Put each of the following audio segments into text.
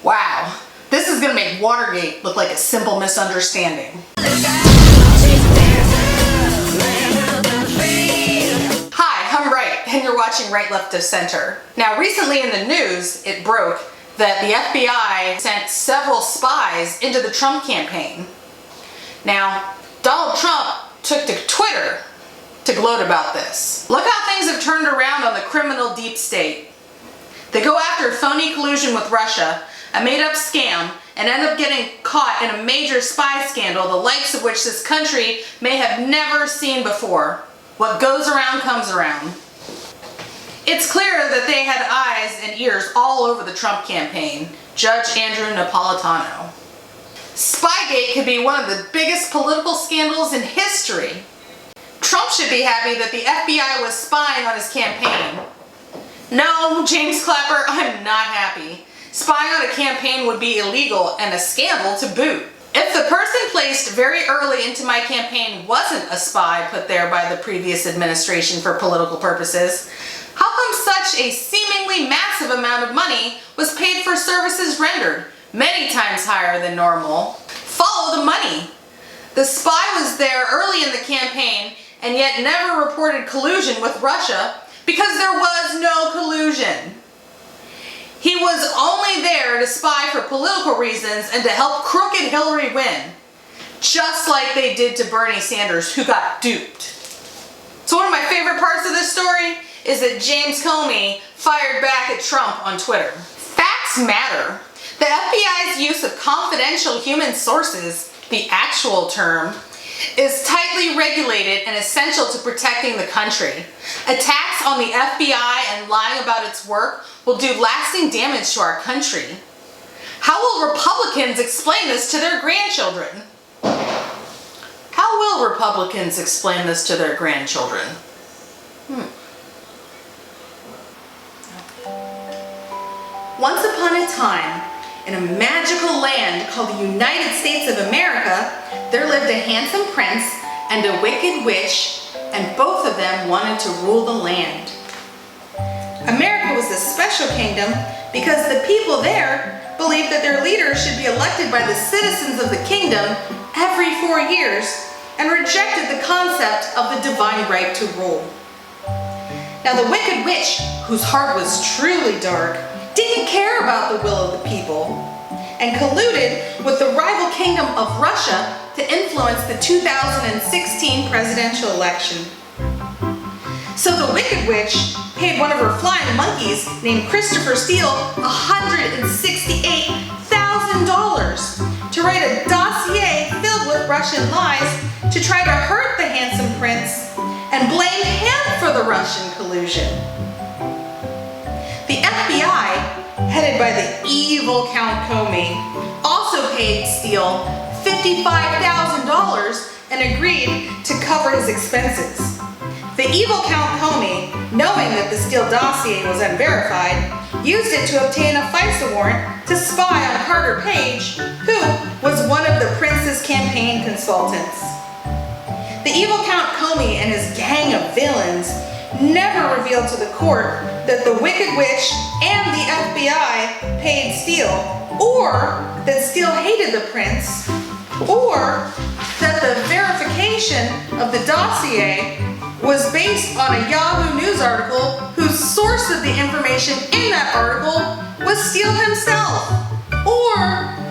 Wow, this is gonna make Watergate look like a simple misunderstanding. Hi, I'm Right, and you're watching Right, Left of Center. Now, recently in the news, it broke that the FBI sent several spies into the Trump campaign. Now, Donald Trump took to Twitter to gloat about this. Look how things have turned around on the criminal deep state. They go after phony collusion with Russia, a made-up scam, and end up getting caught in a major spy scandal, the likes of which this country may have never seen before. What goes around comes around. It's clear that they had eyes and ears all over the Trump campaign. Judge Andrew Napolitano. Spygate could be one of the biggest political scandals in history. Trump should be happy that the FBI was spying on his campaign. No, James Clapper, I'm not happy. Spying on a campaign would be illegal and a scandal to boot. If the person placed very early into my campaign wasn't a spy put there by the previous administration for political purposes, how come such a seemingly massive amount of money was paid for services rendered, many times higher than normal? Follow the money. The spy was there early in the campaign and yet never reported collusion with Russia because there was no collusion. He was only there to spy for political reasons and to help crooked Hillary win, just like they did to Bernie Sanders, who got duped. So one of my favorite parts of this story is that James Comey fired back at Trump on Twitter. Facts matter. The FBI's use of confidential human sources, the actual term, is tightly regulated and essential to protecting the country. Attacks on the FBI and lying about its work will do lasting damage to our country. How will Republicans explain this to their grandchildren? How will Republicans explain this to their grandchildren? Once upon a time, in a magical land called the United States of America, there lived a handsome prince and a wicked witch, and both of them wanted to rule the land. America was a special kingdom because the people there believed that their leaders should be elected by the citizens of the kingdom every 4 years and rejected the concept of the divine right to rule. Now the wicked witch, whose heart was truly dark, didn't care about the will of the people and colluded with the rival kingdom of Russia to influence the 2016 presidential election. So the wicked witch paid one of her flying monkeys named Christopher Steele $168,000 to write a dossier filled with Russian lies to try to hurt the handsome prince and blame him for the Russian collusion. The FBI, headed by the evil Count Comey, also paid Steele $55,000 and agreed to cover his expenses. The evil Count Comey, knowing that the Steele dossier was unverified, used it to obtain a FISA warrant to spy on Carter Page, who was one of the prince's campaign consultants. The evil Count Comey and his gang of villains never revealed to the court that the Wicked Witch and the FBI paid Steele, or that Steele hated the prince, or that the verification of the dossier was based on a Yahoo News article whose source of the information in that article was Steele himself, or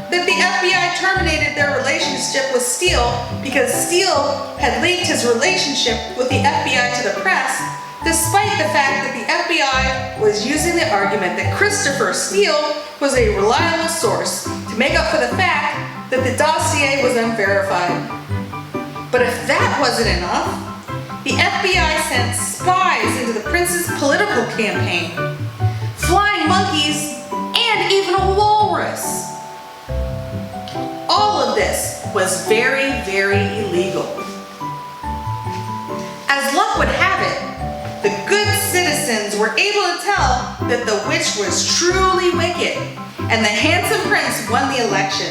that the FBI terminated their relationship with Steele because Steele had leaked his relationship with the FBI to the press, despite the fact that the FBI was using the argument that Christopher Steele was a reliable source to make up for the fact that the dossier was unverified. But if that wasn't enough, the FBI sent spies into the prince's political campaign, flying monkeys, and even a walrus. All of this was very, very illegal. As luck would have it, the good citizens were able to tell that the witch was truly wicked, and the handsome prince won the election.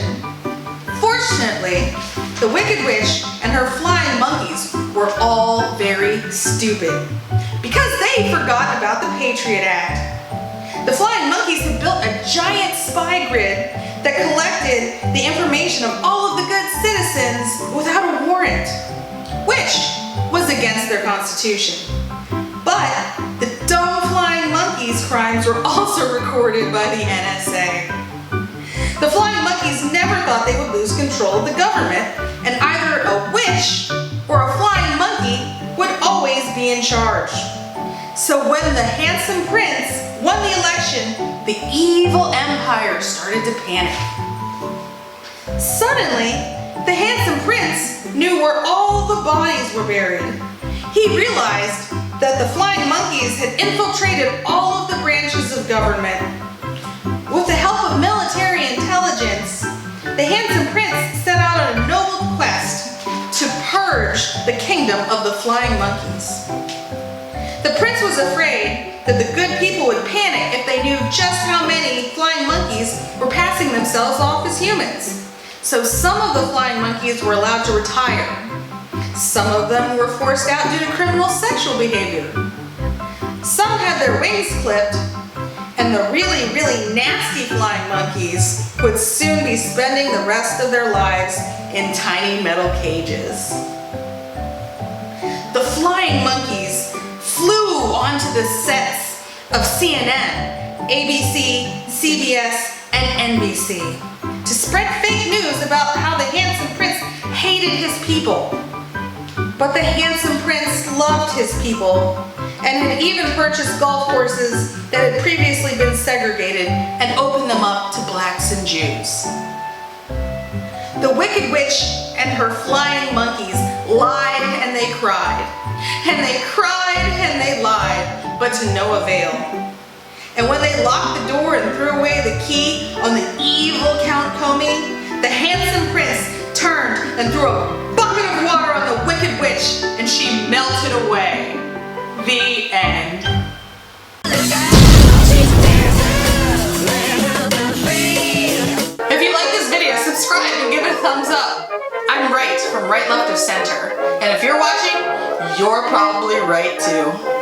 Fortunately, the Wicked Witch and her flying monkeys were all very stupid because they forgot about the Patriot Act. The flying monkeys had built a giant spy grid that collected the information of all of the good citizens without a warrant, which was against their constitution. But the dumb flying monkeys' crimes were also recorded by the NSA. The flying monkeys never thought they would lose control of the government, and either a witch or a flying monkey would always be in charge. So when the handsome prince won the election, the evil empire started to panic. Suddenly, the handsome prince knew where all the bodies were buried. He realized that the flying monkeys had infiltrated all of the branches of government. With the help of military intelligence, the handsome prince set out on a noble quest to purge the kingdom of the flying monkeys. The prince was afraid that the good people would panic if they knew just how many flying monkeys were passing themselves off as humans. So some of the flying monkeys were allowed to retire. Some of them were forced out due to criminal sexual behavior. Some had their wings clipped, and the really, really nasty flying monkeys would soon be spending the rest of their lives in tiny metal cages. The flying monkeys flew onto the sets of CNN, ABC, CBS, and NBC to spread fake news about how the handsome prince hated his people. But the handsome prince loved his people and had even purchased golf courses that had previously been segregated and opened them up to blacks and Jews. The Wicked Witch and her flying monkeys lied and they cried. And they cried and they lied, but to no avail. And when they locked the door and threw away the key on the evil Count Comey, the handsome prince turned and threw a bucket of water on the Wicked Witch, and she melted away. The end. If you like this video, subscribe and give it a thumbs up. I'm right from right, left of center. And if you're watching, you're probably right too.